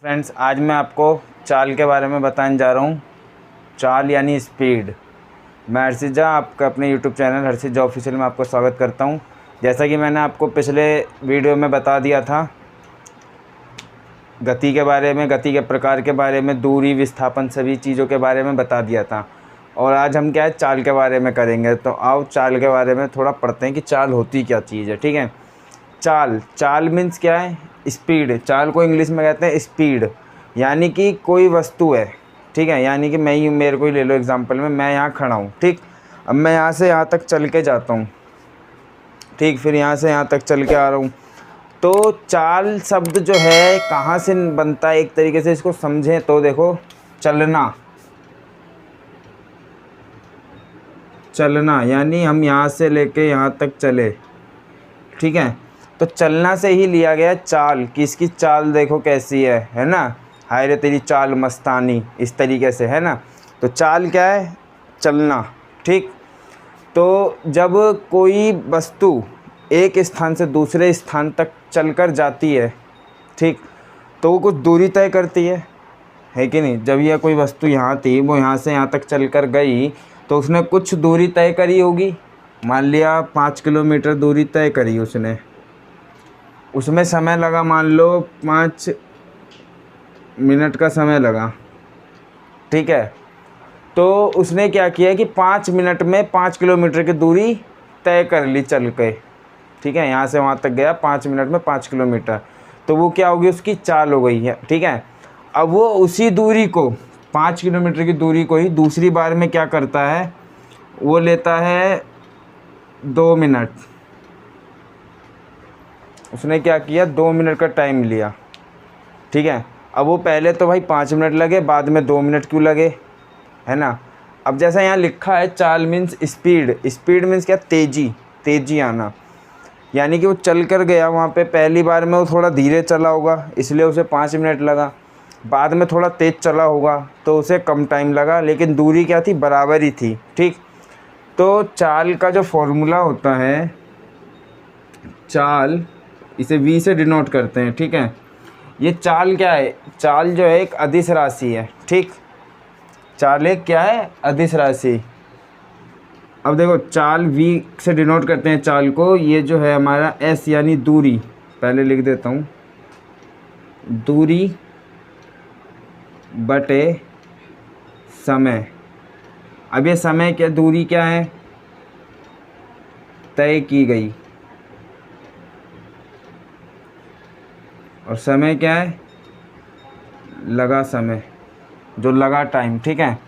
Friends, आज मैं आपको चाल के बारे में बताने जा रहा हूँ। चाल यानी स्पीड। मैं हर्षित झा, आपका अपने यूट्यूब चैनल हर्षित झा ऑफिशियल में आपको स्वागत करता हूँ। जैसा कि मैंने आपको पिछले वीडियो में बता दिया था, गति के बारे में, गति के प्रकार के बारे में, दूरी, विस्थापन, सभी चीज़ों के बारे में बता दिया था। और आज हम क्या है, चाल के बारे में करेंगे। तो आओ चाल के बारे में थोड़ा पढ़ते हैं कि चाल होती क्या चीज़ है। ठीक है, चाल मीन्स क्या है? स्पीड। चाल को इंग्लिश में कहते हैं स्पीड, यानी कि कोई वस्तु है। ठीक है, यानी कि मेरे को ही ले लो एग्जांपल में, मैं यहाँ खड़ा हूँ। ठीक, अब मैं यहाँ से यहाँ तक चल के जाता हूँ। ठीक, फिर यहाँ से यहाँ तक चल के आ रहा हूँ। तो चाल शब्द जो है कहाँ से बनता है, एक तरीके से इसको समझें तो देखो, चलना यानी हम यहाँ से लेके यहाँ तक चले। ठीक है, तो चलना से ही लिया गया चाल, कि इसकी चाल देखो कैसी है ना, हाय रे तेरी चाल मस्तानी, इस तरीके से, है ना। तो चाल क्या है? चलना। ठीक, तो जब कोई वस्तु एक स्थान से दूसरे स्थान तक चलकर जाती है, ठीक, तो वो कुछ दूरी तय करती है कि नहीं। जब यह कोई वस्तु यहाँ थी, वो यहाँ से यहाँ तक चलकर गई, तो उसने कुछ दूरी तय करी होगी। मान लिया 5 किलोमीटर दूरी तय करी उसने, उसमें समय लगा, मान लो 5 मिनट का समय लगा। ठीक है, तो उसने क्या किया कि 5 मिनट में 5 किलोमीटर की दूरी तय कर ली चल के। ठीक है, यहाँ से वहाँ तक गया 5 मिनट में 5 किलोमीटर, तो वो क्या होगी, उसकी चाल हो गई है। ठीक है, अब वो उसी दूरी को, 5 किलोमीटर की दूरी को ही दूसरी बार में क्या करता है, वो लेता है 2 मिनट। उसने क्या किया, 2 मिनट का टाइम लिया। ठीक है, अब वो पहले तो भाई 5 मिनट लगे, बाद में 2 मिनट क्यों लगे, है ना। अब जैसा यहाँ लिखा है, चाल मीन्स स्पीड। स्पीड मीन्स क्या? तेजी आना। यानी कि वो चल कर गया वहाँ पे, पहली बार में वो थोड़ा धीरे चला होगा, इसलिए उसे 5 मिनट लगा। बाद में थोड़ा तेज़ चला होगा तो उसे कम टाइम लगा, लेकिन दूरी क्या थी? बराबर ही थी। ठीक, तो चाल का जो फॉर्मूला होता है, चाल, इसे v से डिनोट करते हैं। ठीक है, ये चाल क्या है? चाल जो है एक अदिश राशि है। ठीक, चाल एक क्या है? अदिश राशि। अब देखो, चाल v से डिनोट करते हैं चाल को। ये जो है हमारा s यानी दूरी, पहले लिख देता हूँ, दूरी बटे समय। अब ये समय क्या, दूरी क्या है? तय की गई, और समय क्या है? लगा समय, जो लगा टाइम। ठीक है,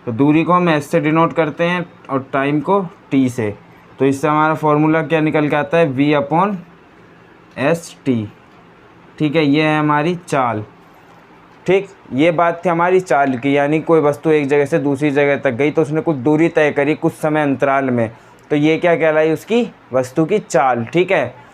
तो दूरी को हम एस से डिनोट करते हैं और टाइम को टी से। तो इससे हमारा फॉर्मूला क्या निकल के आता है? v/st। ठीक है, ये है हमारी चाल। ठीक, ये बात थी हमारी चाल की, यानी कोई वस्तु एक जगह से दूसरी जगह तक गई तो उसने कुछ दूरी तय करी कुछ समय अंतराल में, तो ये क्या कहलाई? उसकी वस्तु की चाल। ठीक है,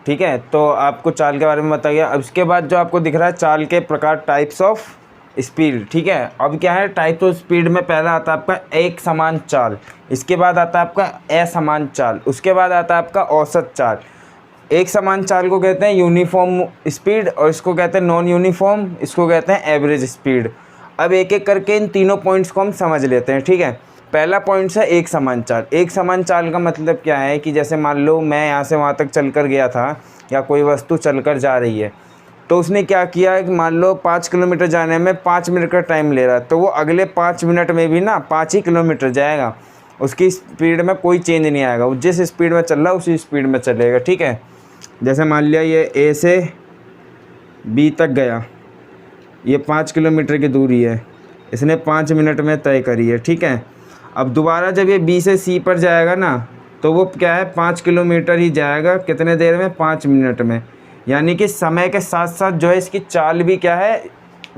ठीक है, तो आपको चाल के बारे में बताया गया। अब इसके बाद जो आपको दिख रहा है चाल के प्रकार, टाइप्स ऑफ स्पीड। ठीक है, अब क्या है टाइप्स ऑफ स्पीड में? पहला आता है आपका एक समान चाल, इसके बाद आता है आपका असमान चाल, उसके बाद आता है आपका औसत चाल। एक समान चाल को कहते हैं यूनिफॉर्म स्पीड, और इसको कहते हैं नॉन यूनिफॉर्म, इसको कहते हैं एवरेज स्पीड। अब एक एक करके इन तीनों पॉइंट्स को हम समझ लेते हैं। ठीक है, पहला पॉइंट है एक समान चाल। एक समान चाल का मतलब क्या है कि जैसे मान लो मैं यहाँ से वहाँ तक चल कर गया था, या कोई वस्तु चल कर जा रही है, तो उसने क्या किया कि मान लो 5 किलोमीटर जाने में 5 मिनट का टाइम ले रहा है, तो वो अगले 5 मिनट में भी ना 5 ही किलोमीटर जाएगा, उसकी स्पीड में कोई चेंज नहीं आएगा, वो जिस स्पीड में चल रहा है उसी स्पीड में चलेगा। ठीक है, जैसे मान लिया ये ए से बी तक गया, ये 5 किलोमीटर की दूरी है, इसने 5 मिनट में तय करी है। ठीक है, अब दोबारा जब ये बी से सी पर जाएगा ना, तो वो क्या है? 5 किलोमीटर ही जाएगा, कितने देर में? 5 मिनट में। यानी कि समय के साथ साथ जो है इसकी चाल भी क्या है?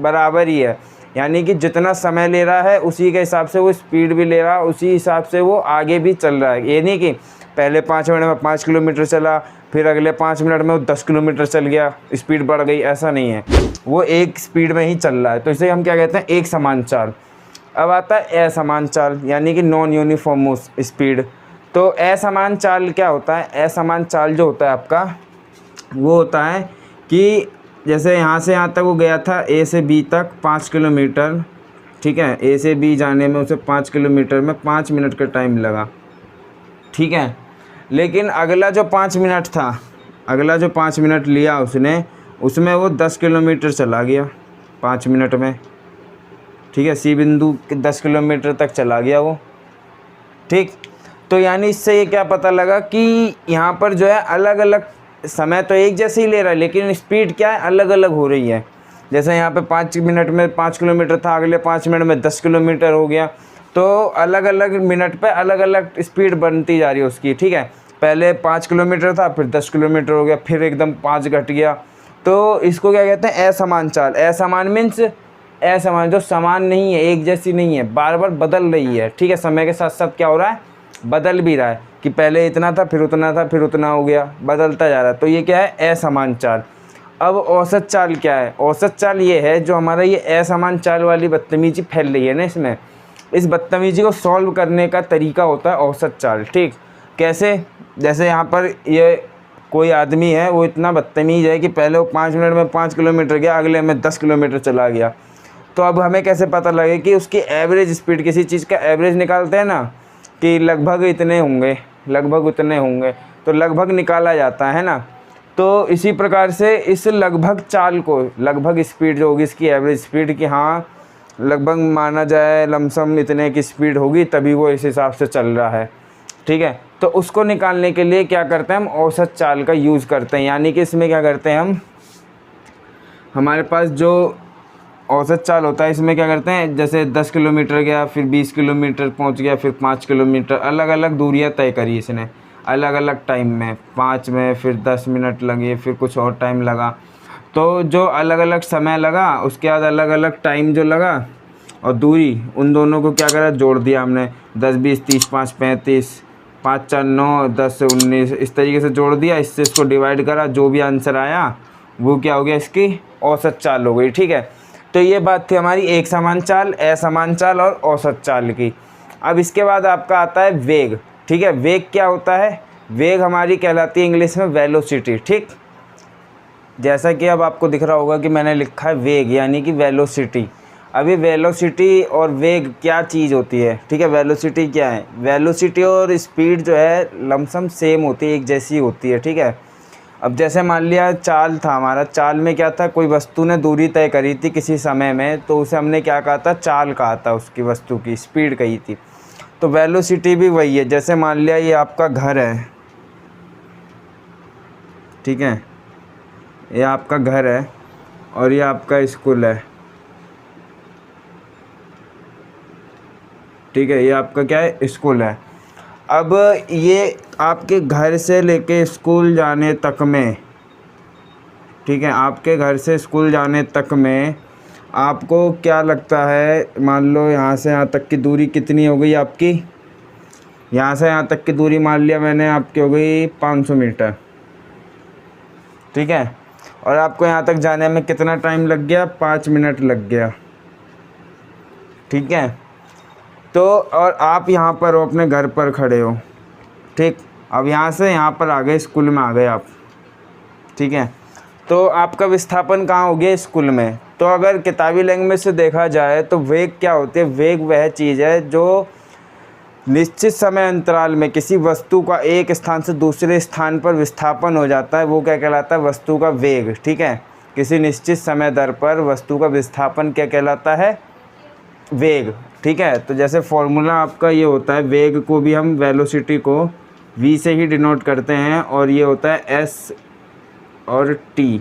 बराबर ही है। यानी कि जितना समय ले रहा है उसी के हिसाब से वो स्पीड भी ले रहा है, उसी हिसाब से वो आगे भी चल रहा है। ये नहीं कि पहले 5 मिनट में 5 किलोमीटर चला, फिर अगले 5 मिनट में वो 10 किलोमीटर चल गया, स्पीड बढ़ गई, ऐसा नहीं है, वो एक स्पीड में ही चल रहा है। तो इसे हम क्या कहते हैं? एक समान चाल। अब आता है असमान चाल, यानी कि नॉन यूनिफॉर्म स्पीड। तो असमान चाल क्या होता है? असमान चाल जो होता है आपका, वो होता है कि जैसे यहाँ से यहाँ तक वो गया था ए से बी तक 5 किलोमीटर, ठीक है। ए से बी जाने में उसे 5 किलोमीटर में 5 मिनट का टाइम लगा, ठीक है। लेकिन अगला जो 5 मिनट था, अगला जो 5 मिनट लिया उसने, उसमें वो 10 किलोमीटर चला गया 5 मिनट में, ठीक है। सी बिंदु 10 किलोमीटर तक चला गया वो, ठीक। तो यानी इससे ये क्या पता लगा कि यहाँ पर जो है अलग अलग समय तो एक जैसे ही ले रहा है, लेकिन स्पीड क्या है, अलग अलग हो रही है। जैसे यहाँ पे 5 मिनट में 5 किलोमीटर था, अगले 5 मिनट में 10 किलोमीटर हो गया। तो अलग अलग मिनट पे अलग अलग स्पीड बनती जा रही है उसकी, ठीक है। पहले 5 किलोमीटर था, फिर 10 किलोमीटर हो गया, फिर एकदम 5 घट गया। तो इसको क्या कहते हैं, असमान चाल। असमान मीन्स असमान, जो समान नहीं है, एक जैसी नहीं है, बार बार बदल रही है, ठीक है। समय के साथ साथ क्या हो रहा है, बदल भी रहा है, कि पहले इतना था, फिर उतना था, फिर उतना हो गया, बदलता जा रहा है। तो ये क्या है, असमान चाल। अब औसत चाल क्या है, औसत चाल ये है जो हमारा ये असमान चाल वाली बदतमीजी फैल रही है ना, इसमें इस बदतमीजी को सॉल्व करने का तरीका होता है औसत चाल, ठीक। कैसे, जैसे यहाँ पर ये कोई आदमी है, वो इतना बदतमीज है कि पहले वो 5 मिनट में 5 किलोमीटर गया, अगले में 10 किलोमीटर चला गया। तो अब हमें कैसे पता लगे कि उसकी एवरेज स्पीड, किसी चीज़ का एवरेज निकालते हैं ना, कि लगभग इतने होंगे, लगभग उतने होंगे, तो लगभग निकाला जाता है ना। तो इसी प्रकार से इस लगभग चाल को, लगभग स्पीड जो होगी इसकी एवरेज स्पीड, कि हाँ लगभग माना जाए लमसम इतने की स्पीड होगी, तभी वो इस हिसाब से चल रहा है, ठीक है। तो उसको निकालने के लिए क्या करते हैं, हम औसत चाल का यूज़ करते हैं। यानी कि इसमें क्या करते हैं हम, हमारे पास जो औसत चाल होता है, इसमें क्या करते हैं, जैसे 10 किलोमीटर गया, फिर 20 किलोमीटर पहुंच गया, फिर 5 किलोमीटर, अलग अलग दूरियां तय करी इसने, अलग अलग टाइम में, 5 में, फिर 10 मिनट लगे, फिर कुछ और टाइम लगा। तो जो अलग अलग समय लगा, उसके बाद अलग अलग टाइम जो लगा और दूरी, उन दोनों को क्या करा, जोड़ दिया हमने। 10 20 30 5 35, 5 4 9 10 19, इस तरीके से जोड़ दिया। इससे इसको डिवाइड करा, जो भी आंसर आया वो क्या हो गया, इसकी औसत चाल हो गई, ठीक है। तो ये बात थी हमारी एक समान चाल, असमान चाल और औसत चाल की। अब इसके बाद आपका आता है वेग, ठीक है। वेग क्या होता है, वेग हमारी कहलाती है इंग्लिश में वेलोसिटी, ठीक। जैसा कि अब आपको दिख रहा होगा कि मैंने लिखा है वेग, यानी कि वेलोसिटी। अभी वेलोसिटी और वेग क्या चीज़ होती है, ठीक है। वेलोसिटी क्या है, वेलोसिटी और स्पीड जो है लमसम सेम होती है, एक जैसी होती है, ठीक है। अब जैसे मान लिया चाल था हमारा, चाल में क्या था, कोई वस्तु ने दूरी तय करी थी किसी समय में, तो उसे हमने क्या कहा था, चाल कहा था, उसकी वस्तु की स्पीड कही थी। तो वेलोसिटी भी वही है। जैसे मान लिया ये आपका घर है, ठीक है, ये आपका घर है और ये आपका स्कूल है, ठीक है, ये आपका क्या है, स्कूल है। अब ये आपके घर से लेके स्कूल जाने तक में, ठीक है, आपके घर से स्कूल जाने तक में आपको क्या लगता है, मान लो यहाँ से यहाँ तक की दूरी कितनी हो गई आपकी, यहाँ से यहाँ तक की दूरी मान लिया मैंने आपकी हो गई 500 मीटर, ठीक है। और आपको यहाँ तक जाने में कितना टाइम लग गया, 5 मिनट लग गया, ठीक है। तो और आप यहाँ पर हो, अपने घर पर खड़े हो, ठीक। अब यहाँ से यहाँ पर आ गए, स्कूल में आ गए आप, ठीक है। तो आपका विस्थापन कहाँ हो गया, स्कूल में। तो अगर किताबी लैंग्वेज से देखा जाए तो वेग क्या होती है, वेग वह चीज़ है जो निश्चित समय अंतराल में किसी वस्तु का एक स्थान से दूसरे स्थान पर विस्थापन हो जाता है, वो क्या कहलाता है, वस्तु का वेग, ठीक है। किसी निश्चित समय दर पर वस्तु का विस्थापन क्या कहलाता है, वेग, ठीक है। तो जैसे फॉर्मूला आपका ये होता है, वेग को भी हम वेलोसिटी को v से ही डिनोट करते हैं, और ये होता है s और t।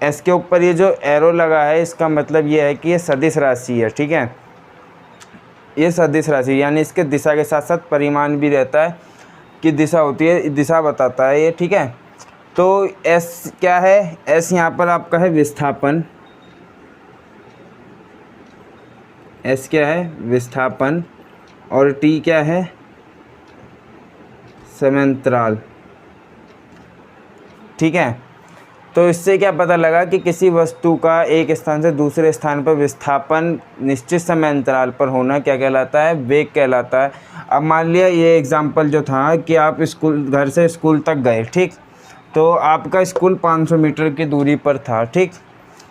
s के ऊपर ये जो एरो लगा है, इसका मतलब ये है कि ये सदिश राशि है, ठीक है। ये सदिश राशि यानी इसके दिशा के साथ साथ परिमाण भी रहता है, कि दिशा होती है, दिशा बताता है ये, ठीक है। तो s क्या है, s यहाँ पर आपका है विस्थापन, s क्या है, विस्थापन, और t क्या है, समांतराल, ठीक है। तो इससे क्या पता लगा कि किसी वस्तु का एक स्थान से दूसरे स्थान पर विस्थापन निश्चित समय अंतराल पर होना क्या कहलाता है, वेग कहलाता है। अब मान लिया ये एग्जांपल जो था कि आप स्कूल, घर से स्कूल तक गए, ठीक। तो आपका स्कूल 500 मीटर की दूरी पर था, ठीक।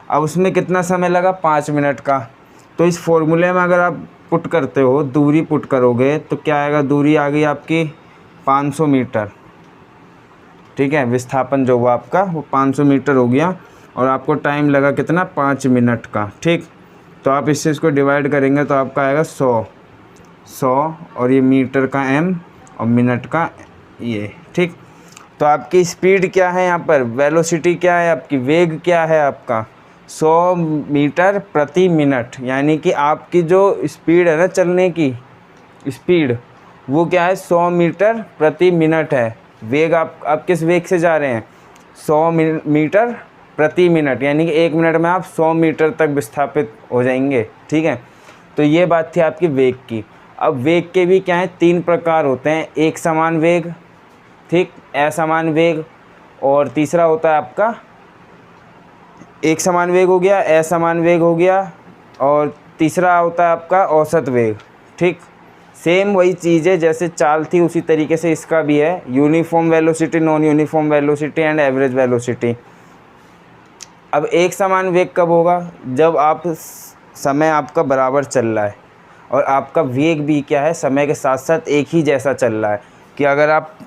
अब उसमें कितना समय लगा, 5 मिनट का। तो इस फॉर्मूले में अगर आप पुट करते हो, दूरी पुट करोगे तो क्या आएगा, दूरी आ गई आपकी 500 मीटर, ठीक है। विस्थापन जो हुआ आपका वो 500 मीटर हो गया और आपको टाइम लगा कितना, 5 मिनट का, ठीक। तो आप इससे इसको डिवाइड करेंगे तो आपका आएगा 100 और ये मीटर का m और मिनट का ये, ठीक। तो आपकी स्पीड क्या है यहाँ पर, वेलोसिटी क्या है आपकी, वेग क्या है आपका, 100 मीटर प्रति मिनट। यानी कि आपकी जो स्पीड है ना चलने की स्पीड, वो क्या है, 100 मीटर प्रति मिनट है। वेग आप किस वेग से जा रहे हैं, 100 मीटर प्रति मिनट, यानी कि 1 मिनट में आप 100 मीटर तक विस्थापित हो जाएंगे, ठीक है। तो ये बात थी आपकी वेग की। अब वेग के भी क्या है, 3 प्रकार होते हैं, एक समान वेग, ठीक, असमान वेग, और तीसरा होता है आपका, एक समान वेग हो गया, असमान वेग हो गया, और तीसरा होता है आपका औसत वेग, ठीक। सेम वही चीज़ है, जैसे चाल थी उसी तरीके से इसका भी है, uniform velocity, non uniform velocity and average velocity. अब एक समान वेग कब होगा, जब आप समय आपका बराबर चल रहा है और आपका वेग भी क्या है, समय के साथ साथ एक ही जैसा चल रहा है। कि अगर आप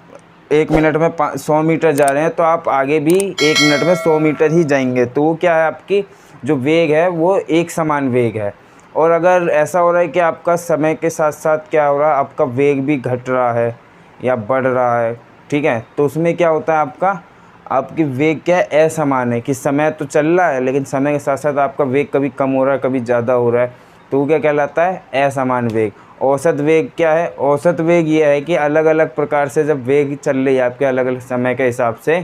1 मिनट में 100 मीटर जा रहे हैं तो आप आगे भी 1 मिनट में 100 मीटर ही जाएंगे, तो वो क्या है, आपकी जो वेग है वो एक समान वेग है। और अगर ऐसा हो रहा है कि आपका समय के साथ साथ क्या हो रहा है, आपका वेग भी घट रहा है या बढ़ रहा है, ठीक है, तो उसमें क्या होता है, आपकी वेग क्या है, असमान है, कि समय तो चल रहा है लेकिन समय के साथ साथ आपका वेग कभी कम हो रहा है, कभी ज़्यादा हो रहा है, तो वो क्या कहलाता है, असमान वेग। औसत वेग क्या है, औसत वेग ये है कि अलग अलग प्रकार से जब वेग चल रही है आपके अलग अलग समय के हिसाब से,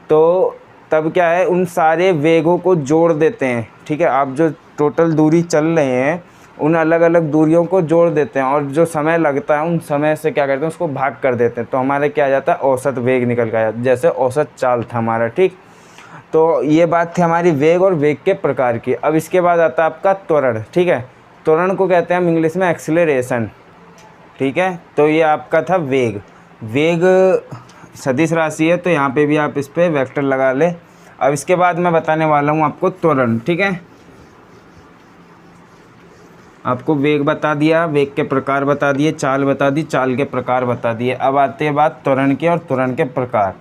तो तब क्या है, उन सारे वेगों को जोड़ देते हैं, ठीक है। आप जो टोटल दूरी चल रहे हैं उन अलग अलग दूरियों को जोड़ देते हैं और जो समय लगता है उन समय से क्या करते हैं, उसको भाग कर देते हैं, तो हमारे क्या आ जाता है, औसत वेग निकल के आ जाता है, जैसे औसत चाल था हमारा, ठीक। तो ये बात थी हमारी वेग और वेग के प्रकार की। अब इसके बाद आता है आपका त्वरण, ठीक है। त्वरण को कहते हैं हम इंग्लिश में एक्सीलरेशन, ठीक है। तो ये आपका था वेग। वेग सदिश राशि है तो यहाँ पे भी आप इस पर वेक्टर लगा ले। अब इसके बाद मैं बताने वाला हूँ आपको त्वरण, ठीक है। आपको वेग बता दिया, वेग के प्रकार बता दिए, चाल बता दी, चाल के प्रकार बता दिए। अब आते हैं बात त्वरण की और त्वरण के प्रकार।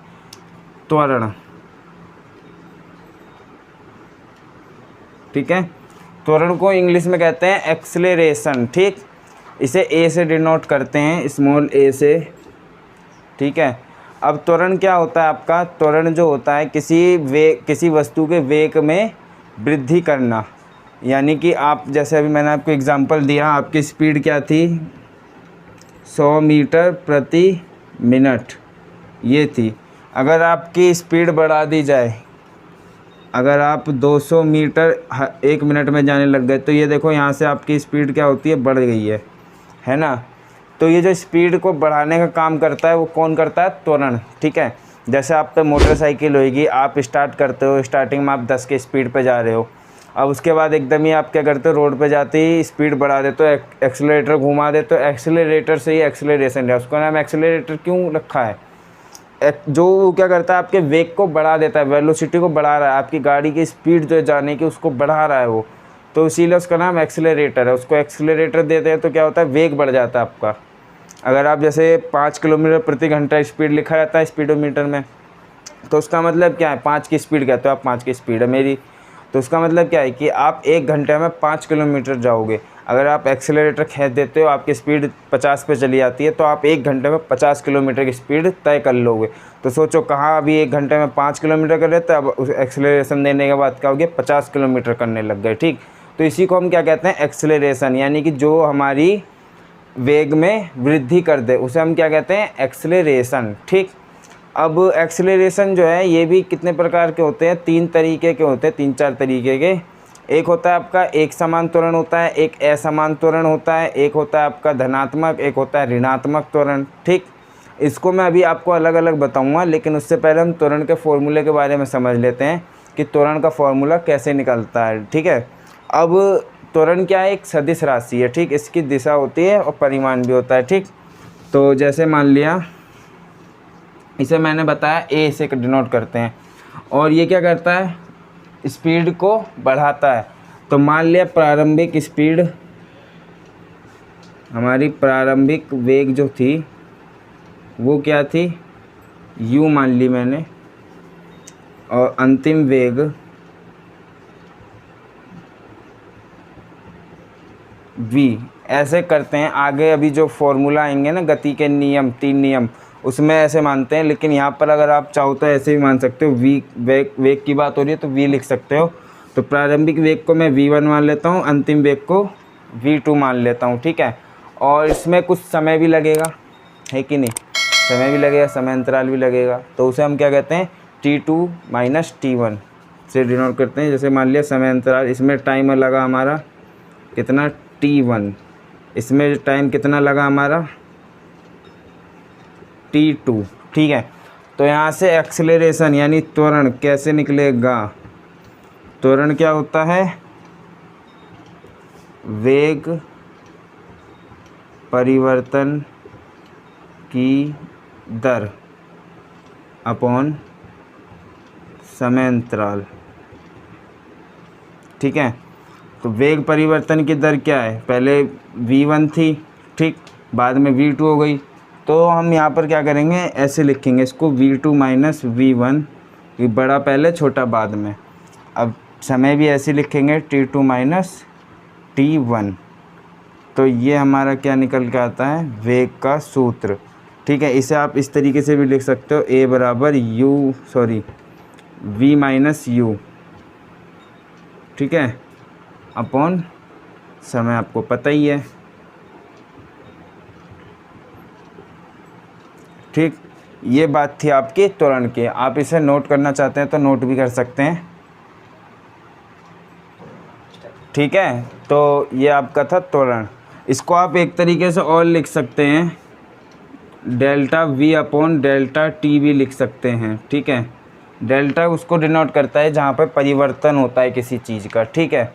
त्वरण, ठीक है। त्वरण को इंग्लिश में कहते हैं एक्सेलरेशन, ठीक। इसे ए से डिनोट करते हैं, स्मॉल ए से, ठीक है। अब त्वरण क्या होता है आपका, त्वरण जो होता है किसी वस्तु के वेग में वृद्धि करना। यानी कि आप जैसे अभी मैंने आपको एग्जांपल दिया, आपकी स्पीड क्या थी, 100 मीटर प्रति मिनट ये थी। अगर आपकी स्पीड बढ़ा दी जाए, अगर आप 200 मीटर 1 मिनट में जाने लग गए, तो ये देखो यहाँ से आपकी स्पीड क्या होती है, बढ़ गई है ना। तो ये जो स्पीड को बढ़ाने का काम करता है वो कौन करता है, त्वरण, ठीक है। जैसे आप पे मोटरसाइकिल होगी, आप स्टार्ट करते हो, स्टार्टिंग में आप 10 की स्पीड पे जा रहे हो, अब उसके बाद एकदम ही आप क्या करते हो, रोड पे जाते ही स्पीड बढ़ा देते हो, एक्सीलरेटर घुमा देते हो, एक्सीलरेटर से ही एक्सीलरेशन है, उसका नाम एक्सीलरेटर क्यों रखा है, जो वो क्या करता है, आपके वेग को बढ़ा देता है, वेलोसिटी को बढ़ा रहा है, आपकी गाड़ी की स्पीड जो है जाने की उसको बढ़ा रहा है वो, तो इसीलिए उसका नाम एक्सीलरेटर है। उसको एक्सीलरेटर देते हैं तो क्या होता है, वेग बढ़ जाता है आपका। अगर आप जैसे 5 किलोमीटर प्रति घंटा स्पीड लिखा रहता है स्पीडोमीटर में, तो उसका मतलब क्या है, 5 की स्पीड कहते हो आप, 5 की स्पीड है मेरी, तो उसका मतलब क्या है कि आप 1 घंटे में 5 किलोमीटर जाओगे। अगर आप एक्सेलरेटर खींच देते हो, आपकी स्पीड 50 पे चली जाती है, तो आप 1 घंटे में 50 किलोमीटर की स्पीड तय कर लोगे। तो सोचो कहाँ अभी 1 घंटे में 5 किलोमीटर कर रहे थे, अब उस एक्सेलरेशन देने के बाद क्या हो गया, 50 किलोमीटर करने लग गए, ठीक। तो इसी को हम क्या कहते हैं, एक्सेलरेशन, यानी कि जो हमारी वेग में वृद्धि कर दे उसे हम क्या कहते हैं, एक्सेलरेशन, ठीक। अब एक्सेलरेशन जो है ये भी कितने प्रकार के होते हैं, 3 तरीके के होते हैं, 3-4 तरीके के। एक होता है आपका एक समान त्वरण होता है, एक असमान त्वरण होता है, एक होता है आपका धनात्मक, एक होता है ऋणात्मक त्वरण, ठीक। इसको मैं अभी आपको अलग अलग बताऊंगा, लेकिन उससे पहले हम त्वरण के फॉर्मूले के बारे में समझ लेते हैं कि त्वरण का फॉर्मूला कैसे निकलता है, ठीक है। अब त्वरण क्या है, एक सदिश राशि है, ठीक। इसकी दिशा होती है और परिमाण भी होता है, ठीक। तो जैसे मान लिया इसे मैंने बताया ए से डिनोट करते हैं। और ये क्या करता है, स्पीड को बढ़ाता है। तो मान लिया प्रारंभिक स्पीड, हमारी प्रारंभिक वेग जो थी वो क्या थी, u मान ली मैंने, और अंतिम वेग v। ऐसे करते हैं आगे, अभी जो फॉर्मूला आएंगे ना गति के नियम, 3 नियम, उसमें ऐसे मानते हैं। लेकिन यहाँ पर अगर आप चाहो तो ऐसे भी मान सकते हो, v वेग की बात हो रही है तो v लिख सकते हो। तो प्रारंभिक वेग को मैं v1 मान लेता हूँ, अंतिम वेग को v2 मान लेता हूँ, ठीक है। और इसमें कुछ समय भी लगेगा, है कि नहीं, समय भी लगेगा, समय अंतराल भी लगेगा। तो उसे हम क्या कहते हैं, t2 माइनस t1 से डिनोट करते हैं। जैसे मान लिया समय अंतराल, इसमें टाइम लगा हमारा कितना, t1, इसमें टाइम कितना लगा हमारा, t2, ठीक है। तो यहाँ से एक्सेलरेशन यानी त्वरण कैसे निकलेगा, त्वरण क्या होता है, वेग परिवर्तन की दर अपॉन समय अंतराल, ठीक है। तो वेग परिवर्तन की दर क्या है, पहले v1 थी, ठीक, बाद में v2 हो गई। तो हम यहाँ पर क्या करेंगे, ऐसे लिखेंगे इसको, v2 माइनस v1, बड़ा पहले छोटा बाद में। अब समय भी ऐसे लिखेंगे, t2 माइनस t1। तो ये हमारा क्या निकल के आता है, वेग का सूत्र, ठीक है। इसे आप इस तरीके से भी लिख सकते हो, a बराबर v माइनस u, ठीक है, अपॉन समय, आपको पता ही है, ठीक। ये बात थी आपकी त्वरण की। आप इसे नोट करना चाहते हैं तो नोट भी कर सकते हैं, ठीक है। तो ये आपका था त्वरण। इसको आप एक तरीके से और लिख सकते हैं, delta v upon delta t भी लिख सकते हैं, ठीक है। डेल्टा उसको डिनोट करता है जहाँ पर परिवर्तन होता है किसी चीज़ का, ठीक है।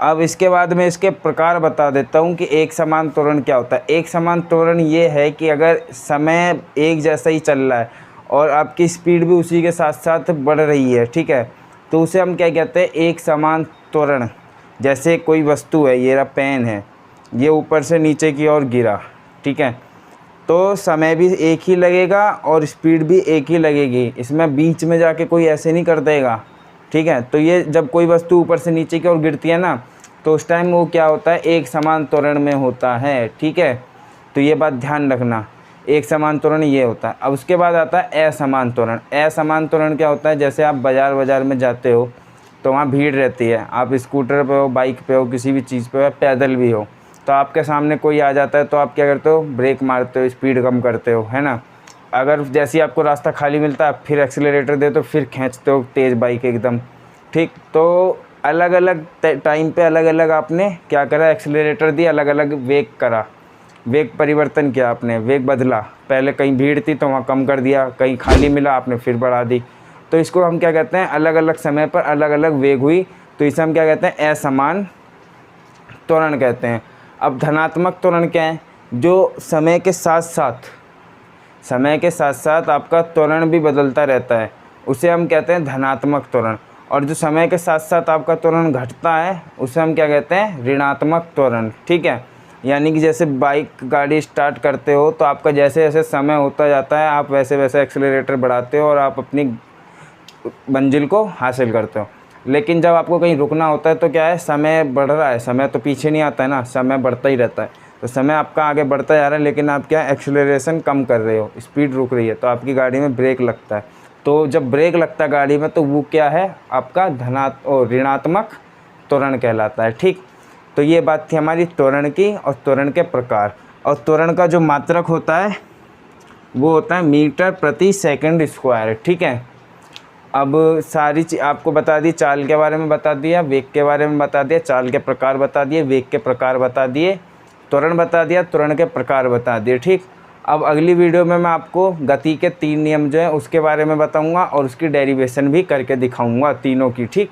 अब इसके बाद मैं इसके प्रकार बता देता हूँ कि एक समान त्वरण क्या होता है। एक समान त्वरण ये है कि अगर समय एक जैसा ही चल रहा है और आपकी स्पीड भी उसी के साथ साथ बढ़ रही है, ठीक है, तो उसे हम क्या कहते हैं, एक समान त्वरण। जैसे कोई वस्तु है, ये रहा पेन है, ये ऊपर से नीचे की ओर गिरा, ठीक है, तो समय भी एक ही लगेगा और स्पीड भी एक ही लगेगी, इसमें बीच में जाके कोई ऐसे नहीं कर देगा, ठीक है। तो ये जब कोई वस्तु ऊपर से नीचे की ओर गिरती है ना, तो उस टाइम वो क्या होता है, एक समान त्वरण में होता है, ठीक है। तो ये बात ध्यान रखना, एक समान त्वरण ये होता है। अब उसके बाद आता है असमान त्वरण। असमान त्वरण क्या होता है, जैसे आप बाज़ार में जाते हो तो वहाँ भीड़ रहती है, आप स्कूटर पे हो, बाइक पे हो, किसी भी चीज़ पे हो, पैदल भी हो, तो आपके सामने कोई आ जाता है तो आप क्या करते हो, ब्रेक मारते हो, स्पीड कम करते हो, है ना। अगर जैसे ही आपको रास्ता खाली मिलता है फिर एक्सीलरेटर दे तो फिर खींचते हो तेज़ बाइक एकदम, ठीक। तो अलग अलग टाइम पे अलग अलग आपने क्या करा, एक्सीलरेटर दिया, अलग अलग वेग करा, वेग परिवर्तन किया आपने, वेग बदला। पहले कहीं भीड़ थी तो वहाँ कम कर दिया, कहीं खाली मिला आपने फिर बढ़ा दी। तो इसको हम क्या कहते हैं, अलग अलग समय पर अलग अलग वेग हुई, तो इसे हम क्या कहते हैं, असमान त्वरण कहते हैं। अब धनात्मक त्वरण क्या है, जो समय के साथ साथ आपका त्वरण भी बदलता रहता है, उसे हम कहते हैं धनात्मक त्वरण। और जो समय के साथ साथ आपका त्वरण घटता है उसे हम क्या कहते हैं, ऋणात्मक त्वरण, ठीक है। यानी कि जैसे बाइक गाड़ी स्टार्ट करते हो तो आपका जैसे जैसे समय होता जाता है आप वैसे वैसे एक्सीलरेटर बढ़ाते हो और आप अपनी मंजिल को हासिल करते हो। लेकिन जब आपको कहीं रुकना होता है तो क्या है, समय बढ़ रहा है, समय तो पीछे नहीं आता है ना, समय बढ़ता ही रहता है। तो समय आपका आगे बढ़ता जा रहा है लेकिन आप क्या एक्सीलरेशन कम कर रहे हो, स्पीड रुक रही है, तो आपकी गाड़ी में ब्रेक लगता है। तो जब ब्रेक लगता है गाड़ी में तो वो क्या है, आपका ऋणात्मक त्वरण कहलाता है, ठीक। तो ये बात थी हमारी त्वरण की और त्वरण के प्रकार। और त्वरण का जो मात्रक होता है वो होता है मीटर प्रति सेकंड स्क्वायर, ठीक है। अब सारी चीज़ आपको बता दी, चाल के बारे में बता दिया, वेग के बारे में बता दिया, चाल के प्रकार बता दिए, वेग के प्रकार बता दिए, त्वरण बता दिया, त्वरण के प्रकार बता दिए, ठीक। अब अगली वीडियो में मैं आपको गति के 3 नियम जो है उसके बारे में बताऊंगा और उसकी डेरिवेशन भी करके दिखाऊंगा तीनों की, ठीक।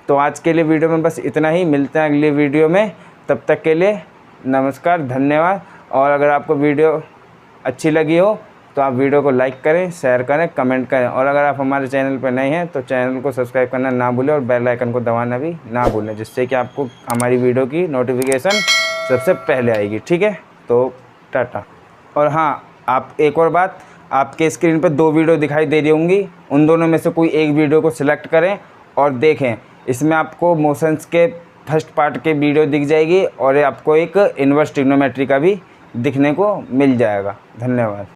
तो आज के लिए वीडियो में बस इतना ही, मिलते हैं अगली वीडियो में, तब तक के लिए नमस्कार, धन्यवाद। और अगर आपको वीडियो अच्छी लगी हो तो आप वीडियो को लाइक करें, शेयर करें, कमेंट करें, और अगर आप हमारे चैनल पर नए हैं तो चैनल को सब्सक्राइब करना ना भूलें और बेल आइकन को दबाना भी ना भूलें, जिससे कि आपको हमारी वीडियो की नोटिफिकेशन सबसे पहले आएगी। ठीक है, तो टाटा। और हाँ, आप एक और बात, आपके स्क्रीन पर 2 वीडियो दिखाई दे रही होंगी, उन दोनों में से कोई एक वीडियो को सिलेक्ट करें और देखें। इसमें आपको मोशंस के फर्स्ट पार्ट के वीडियो दिख जाएगी और आपको एक इन्वर्स ट्रिग्नोमेट्री का भी दिखने को मिल जाएगा। धन्यवाद।